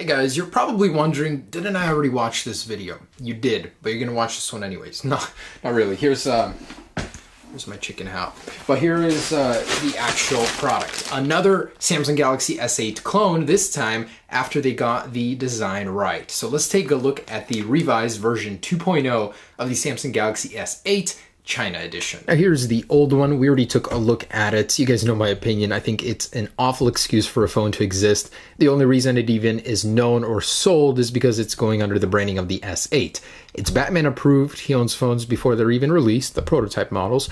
guys, you're probably wondering, didn't I already watch this video? You did, but you're gonna watch this one anyways. No, not really. Here's my chicken hat. But here is the actual product. Another Samsung Galaxy S8 clone, this time after they got the design right. So let's take a look at the revised version 2.0 of the Samsung Galaxy S8 China edition. Now here's the old one. We already took a look at it. You guys know my opinion. I think it's an awful excuse for a phone to exist. The only reason it even is known or sold is because it's going under the branding of the S8. It's Batman approved. He owns phones before they're even released, the prototype models.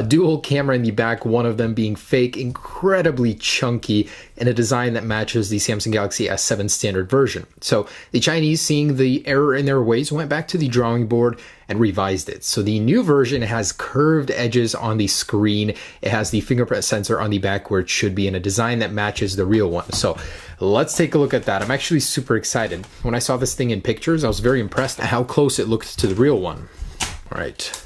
Dual camera in the back, one of them being fake, incredibly chunky, and a design that matches the Samsung Galaxy S7 standard version. So the Chinese, seeing the error in their ways, went back to the drawing board and revised it. So the new version has curved edges on the screen. It has the fingerprint sensor on the back where it should be, in a design that matches the real one. So let's take a look at that. I'm actually super excited. When I saw this thing in pictures, I was very impressed at how close it looked to the real one. All right.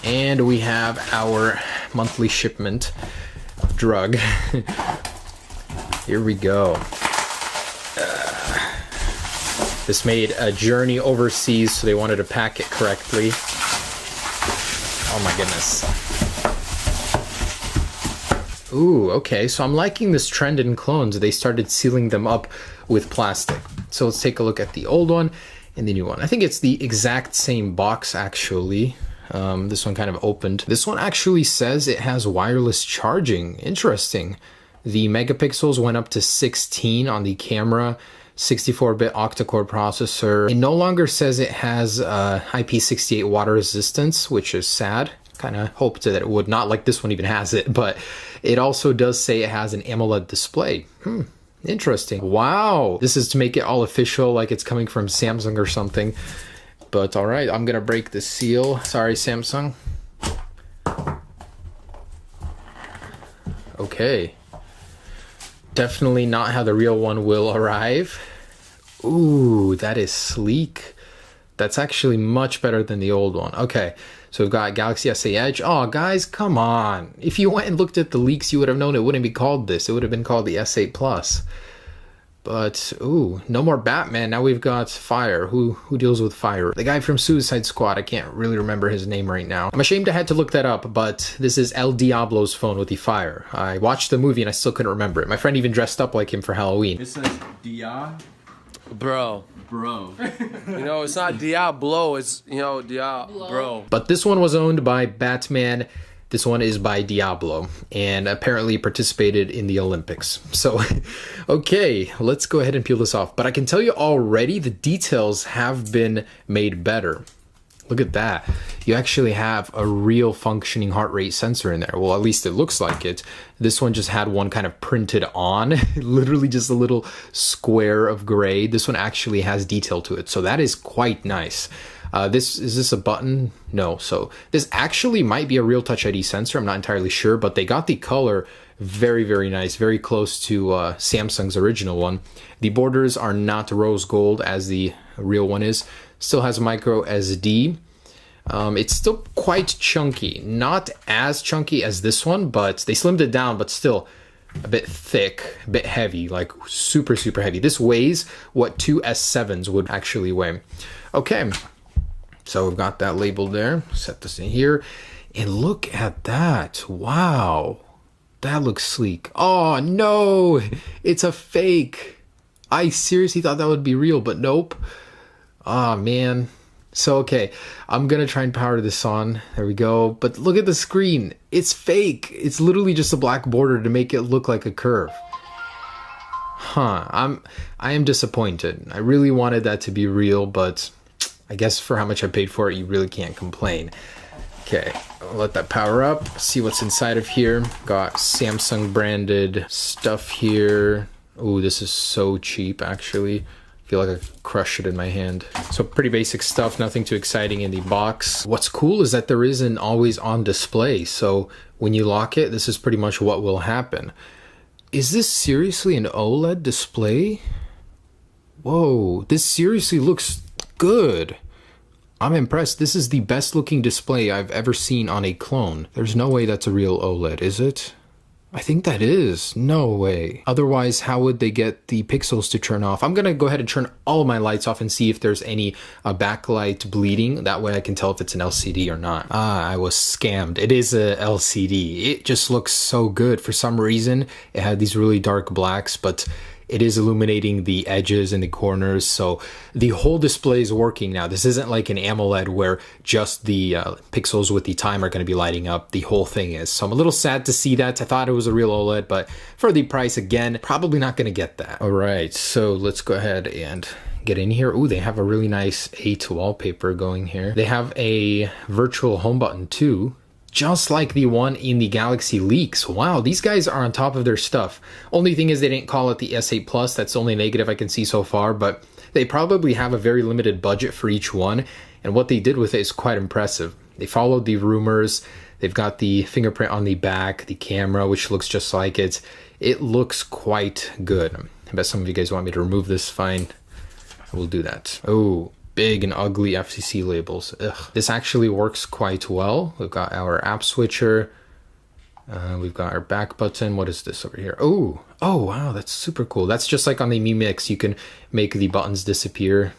And we have our monthly shipment of drug. Here we go. This made a journey overseas, so they wanted to pack it correctly. Oh my goodness. Ooh, okay, so I'm liking this trend in clones. They started sealing them up with plastic. So let's take a look at the old one and the new one. I think it's the exact same box, actually. This one kind of opened. This one actually says it has wireless charging. Interesting. The megapixels went up to 16 on the camera. 64-bit octa-core processor. It no longer says it has IP68 water resistance, which is sad. Kind of hoped that it would, not like this one even has it, but it also does say it has an AMOLED display. Interesting. Wow, this is to make it all official, like it's coming from Samsung or something. But all right, I'm gonna break the seal. Sorry, Samsung. Okay. Definitely not how the real one will arrive. Ooh, that is sleek. That's actually much better than the old one. Okay, so we've got Galaxy S8 Edge. Oh, guys, come on. If you went and looked at the leaks, you would have known it wouldn't be called this. It would have been called the S8 Plus. But, ooh, no more Batman. Now we've got Fire. Who deals with Fire? The guy from Suicide Squad. I can't really remember his name right now. I'm ashamed I had to look that up, but this is El Diablo's phone with the Fire. I watched the movie and I still couldn't remember it. My friend even dressed up like him for Halloween. It says Dia. Bro. You know, it's not Diablo, it's, you know, Bro. But this one was owned by Batman. This one is by Diablo, and apparently participated in the Olympics. So, okay, let's go ahead and peel this off. But I can tell you already, the details have been made better. Look at that. You actually have a real functioning heart rate sensor in there. Well, at least it looks like it. This one just had one kind of printed on, literally just a little square of gray. This one actually has detail to it, so that is quite nice. Is this a button? No. So this actually might be a real Touch ID sensor. I'm not entirely sure, but they got the color very, very nice, very close to Samsung's original one. The borders are not rose gold as the real one is. Still has micro SD. It's still quite chunky. Not as chunky as this one, but they slimmed it down, but still a bit thick, a bit heavy, like super, super heavy. This weighs what two S7s would actually weigh. Okay. So we've got that labeled there. Set this in here. And look at that. Wow. That looks sleek. Oh, no. It's a fake. I seriously thought that would be real, but nope. Oh, man. So, okay. I'm going to try and power this on. There we go. But look at the screen. It's fake. It's literally just a black border to make it look like a curve. Huh. I am disappointed. I really wanted that to be real, but I guess for how much I paid for it, you really can't complain. Okay, I'll let that power up, see what's inside of here. Got Samsung branded stuff here. Ooh, this is so cheap, actually. I feel like I crushed it in my hand. So pretty basic stuff, nothing too exciting in the box. What's cool is that there is an always on display. So when you lock it, this is pretty much what will happen. Is this seriously an OLED display? Whoa, this seriously looks good. I'm impressed. This is the best looking display I've ever seen on a clone. There's no way that's a real OLED, is it? I think that is. No way. Otherwise, how would they get the pixels to turn off? I'm going to go ahead and turn all of my lights off and see if there's any backlight bleeding. That way I can tell if it's an LCD or not. Ah, I was scammed. It is a LCD. It just looks so good. For some reason, it had these really dark blacks, but it is illuminating the edges and the corners, so the whole display is working now. This isn't like an AMOLED where just the pixels with the time are going to be lighting up. The whole thing is. So I'm a little sad to see that. I thought it was a real OLED, but for the price, again, probably not going to get that. All right, so let's go ahead and get in here. Ooh, they have a really nice 8 wallpaper going here. They have a virtual home button too, just like the one in the Galaxy Leaks. Wow, these guys are on top of their stuff. Only thing is they didn't call it the S8 Plus. That's the only negative I can see so far, but they probably have a very limited budget for each one, and what they did with it is quite impressive. They followed the rumors. They've got the fingerprint on the back, the camera, which looks just like it. It looks quite good. I bet some of you guys want me to remove this. Fine, I will do that. Oh, big and ugly FCC labels. Ugh. This actually works quite well. We've got our app switcher. We've got our back button. What is this over here? Oh, wow, that's super cool. That's just like on the Mi Mix. You can make the buttons disappear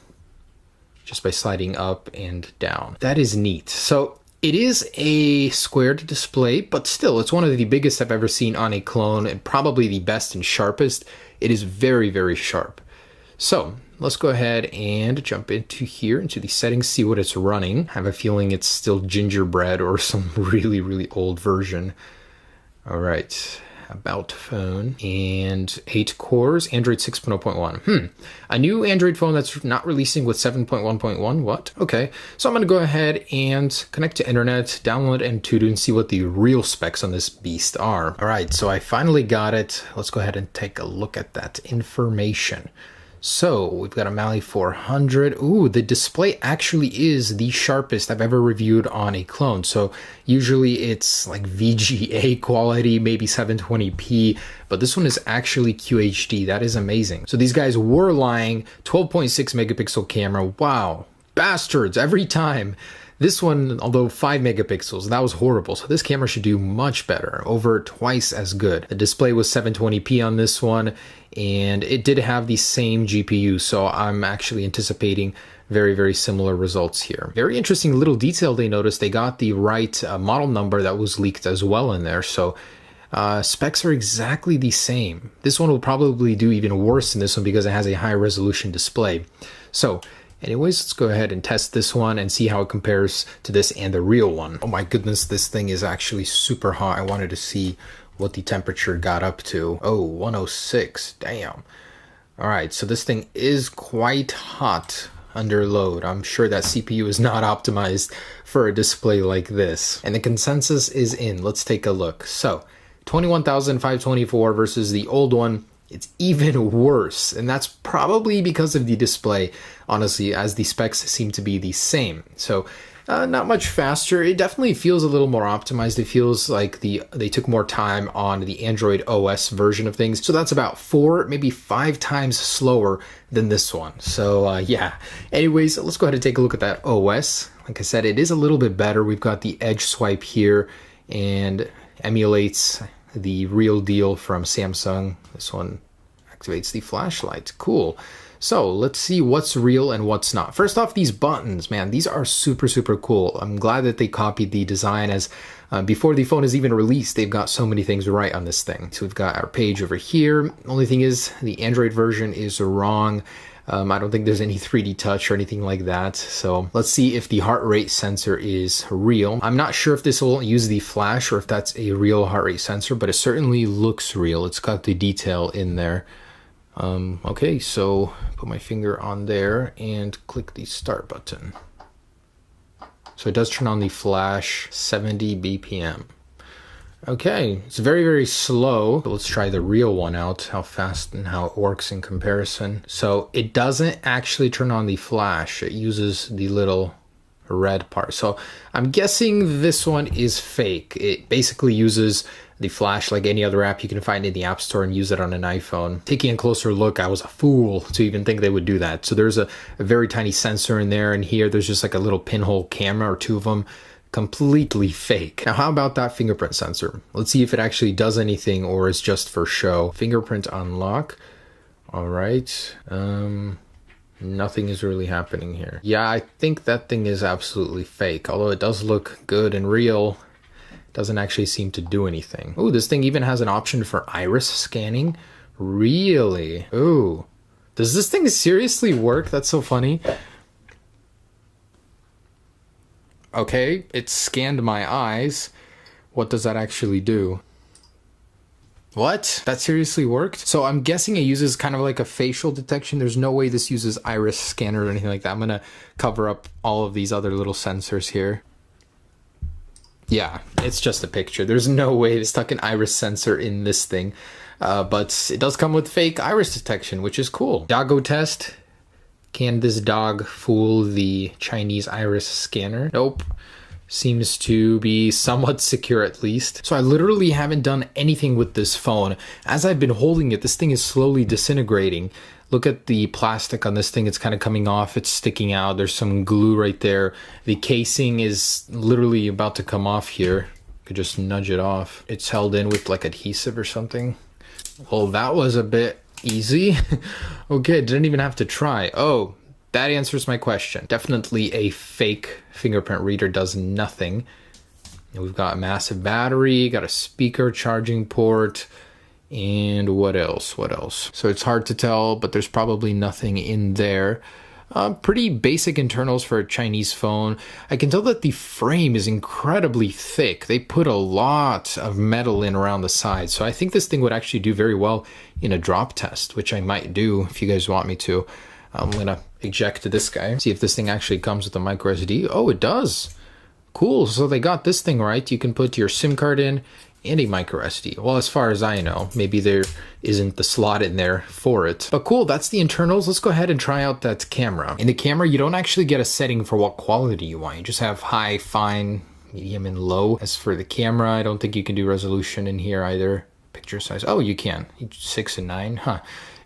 just by sliding up and down. That is neat. So it is a squared display, but still, it's one of the biggest I've ever seen on a clone, and probably the best and sharpest. It is very, very sharp. So let's go ahead and jump into here, into the settings, see what it's running. I have a feeling it's still gingerbread or some really, really old version. All right, about phone, and 8 cores, Android 6.0.1. A new Android phone that's not releasing with 7.1.1, what? Okay, so I'm gonna go ahead and connect to internet, download Antutu, and see what the real specs on this beast are. All right, so I finally got it. Let's go ahead and take a look at that information. So we've got a Mali 400. Ooh, the display actually is the sharpest I've ever reviewed on a clone. So usually it's like VGA quality, maybe 720p, but this one is actually QHD. That is amazing. So these guys were lying. 12.6 megapixel camera. Wow, bastards every time. This one, although 5 megapixels, that was horrible. So this camera should do much better, over twice as good. The display was 720p on this one, and it did have the same GPU. So I'm actually anticipating very, very similar results here. Very interesting little detail they noticed. They got the right model number that was leaked as well in there. So specs are exactly the same. This one will probably do even worse than this one because it has a high resolution display. So anyways, let's go ahead and test this one and see how it compares to this and the real one. Oh my goodness, this thing is actually super hot. I wanted to see what the temperature got up to. Oh, 106, damn. All right, so this thing is quite hot under load. I'm sure that CPU is not optimized for a display like this. And the consensus is in. Let's take a look. So 21,524 versus the old one. It's even worse, and that's probably because of the display, honestly, as the specs seem to be the same. So not much faster. It definitely feels a little more optimized. It feels like they took more time on the Android OS version of things. So that's about 4, maybe 5 times slower than this one. So yeah. Anyways, let's go ahead and take a look at that OS. Like I said, it is a little bit better. We've got the edge swipe here and emulates the real deal from Samsung. This one activates the flashlight. Cool. So let's see what's real and what's not. First off, these buttons, man, these are super, super cool. I'm glad that they copied the design, as before the phone is even released, they've got so many things right on this thing. So we've got our page over here. Only thing is the Android version is wrong. I don't think there's any 3D touch or anything like that. So let's see if the heart rate sensor is real. I'm not sure if this will use the flash or if that's a real heart rate sensor, but it certainly looks real. It's got the detail in there. Okay, so put my finger on there and click the start button. So it does turn on the flash, 70 BPM. Okay, it's very, very slow. But let's try the real one out, how fast and how it works in comparison. So it doesn't actually turn on the flash. It uses the little red part. So I'm guessing this one is fake. It basically uses the flash like any other app you can find in the App Store and use it on an iPhone. Taking a closer look, I was a fool to even think they would do that. So there's a very tiny sensor in there, and here there's just like a little pinhole camera or 2 of them completely fake. Now, how about that fingerprint sensor? Let's see if it actually does anything or is just for show. Fingerprint unlock. All right. Nothing is really happening here. Yeah, I think that thing is absolutely fake. Although it does look good and real, it doesn't actually seem to do anything. Oh, this thing even has an option for iris scanning. Really? Ooh. Does this thing seriously work? That's so funny. Okay, it scanned my eyes. What does that actually do? What? That seriously worked? So I'm guessing it uses kind of like a facial detection. There's no way this uses iris scanner or anything like that. I'm gonna cover up all of these other little sensors here. Yeah, it's just a picture. There's no way they stuck an iris sensor in this thing. But it does come with fake iris detection, which is cool. Doggo test. Can this dog fool the Chinese iris scanner? Nope. Seems to be somewhat secure at least. So I literally haven't done anything with this phone. As I've been holding it, this thing is slowly disintegrating. Look at the plastic on this thing. It's kind of coming off. It's sticking out. There's some glue right there. The casing is literally about to come off here. Could just nudge it off. It's held in with like adhesive or something. Well, that was a bit easy. Okay, didn't even have to try. Oh, that answers my question. Definitely a fake fingerprint reader, does nothing. And we've got a massive battery, got a speaker, charging port, and what else? What else? So it's hard to tell, but there's probably nothing in there. Pretty basic internals for a Chinese phone. I can tell that the frame is incredibly thick. They put a lot of metal in around the sides. So I think this thing would actually do very well in a drop test, which I might do if you guys want me to. I'm gonna eject this guy, see if this thing actually comes with a micro SD. Oh, it does. Cool, so they got this thing right. You can put your SIM card in and a micro SD. Well, as far as I know, maybe there isn't the slot in there for it. But cool, that's the internals. Let's go ahead and try out that camera. In the camera, you don't actually get a setting for what quality you want. You just have high, fine, medium, and low. As for the camera, I don't think you can do resolution in here either. Picture size, oh, you can. 6 and 9, huh.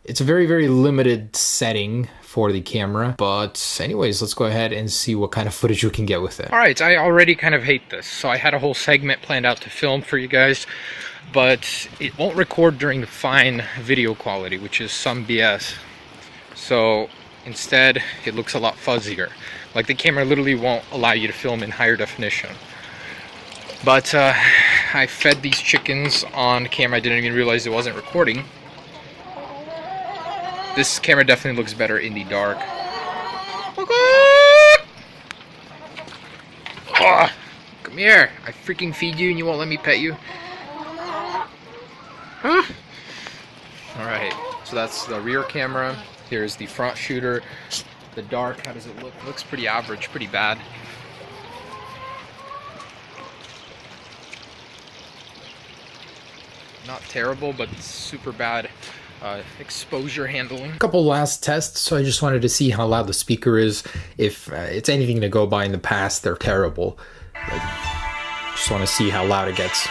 It's a very, very limited setting for the camera. But anyways, let's go ahead and see what kind of footage we can get with it. All right, I already kind of hate this. So I had a whole segment planned out to film for you guys, but it won't record during the fine video quality, which is some BS. So instead, it looks a lot fuzzier. Like the camera literally won't allow you to film in higher definition. But I fed these chickens on camera. I didn't even realize it wasn't recording. This camera definitely looks better in the dark. Oh, come here. I freaking feed you and you won't let me pet you. Huh? Alright, so that's the rear camera. Here's the front shooter. The dark, how does it look? It looks pretty average, pretty bad. Not terrible, but super bad. Exposure handling. A couple last tests, so I just wanted to see how loud the speaker is. If it's anything to go by in the past, they're terrible. Just want to see how loud it gets.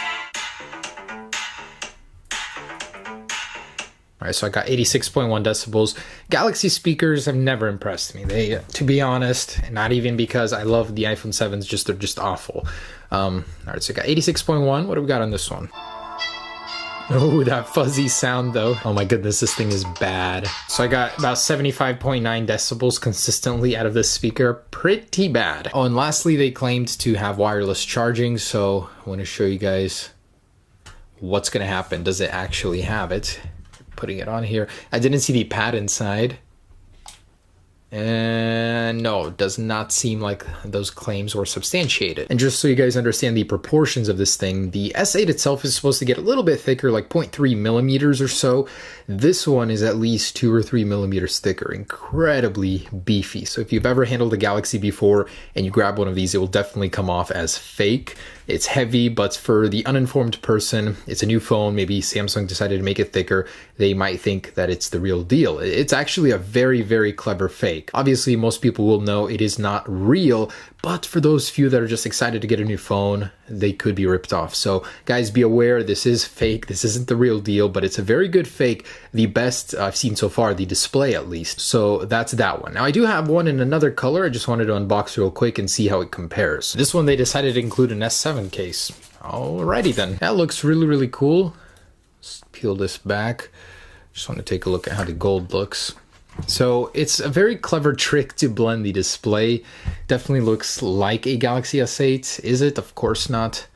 Alright, so I got 86.1 decibels. Galaxy speakers have never impressed me. They, to be honest, not even because I love the iPhone 7s, they're just awful. Alright, so I got 86.1. What do we got on this one? Oh, that fuzzy sound though. Oh my goodness, this thing is bad. So I got about 75.9 decibels consistently out of this speaker. Pretty bad. Oh, and lastly, they claimed to have wireless charging. So I want to show you guys what's going to happen. Does it actually have it? Putting it on here. I didn't see the pad inside. And no, it does not seem like those claims were substantiated. And just so you guys understand the proportions of this thing, the S8 itself is supposed to get a little bit thicker, like 0.3 millimeters or so. This one is at least 2 or 3 millimeters thicker, incredibly beefy. So if you've ever handled a Galaxy before and you grab one of these, it will definitely come off as fake. It's heavy, but for the uninformed person, it's a new phone. Maybe Samsung decided to make it thicker. They might think that it's the real deal. It's actually a very, very clever fake. Obviously, most people will know it is not real, but for those few that are just excited to get a new phone, they could be ripped off. So guys, be aware, this is fake. This isn't the real deal, but it's a very good fake. The best I've seen so far, the display at least. So that's that one. Now I do have one in another color. I just wanted to unbox real quick and see how it compares. This one, they decided to include an S7 case. Alrighty then. That looks really, really cool. Let's peel this back. Just want to take a look at how the gold looks. So it's a very clever trick to blend the display. Definitely looks like a Galaxy S8. Is it? Of course not.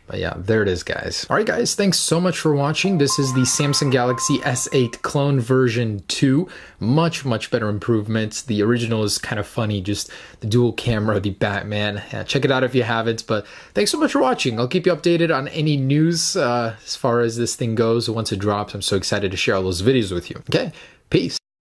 But yeah, there it is, guys. All right, guys, thanks so much for watching. This is the Samsung Galaxy S8 clone version 2. Much, much better improvements. The original is kind of funny, just the dual camera, the Batman. Yeah, check it out if you haven't. But thanks so much for watching. I'll keep you updated on any news as far as this thing goes once it drops. I'm so excited to share all those videos with you. Okay, peace.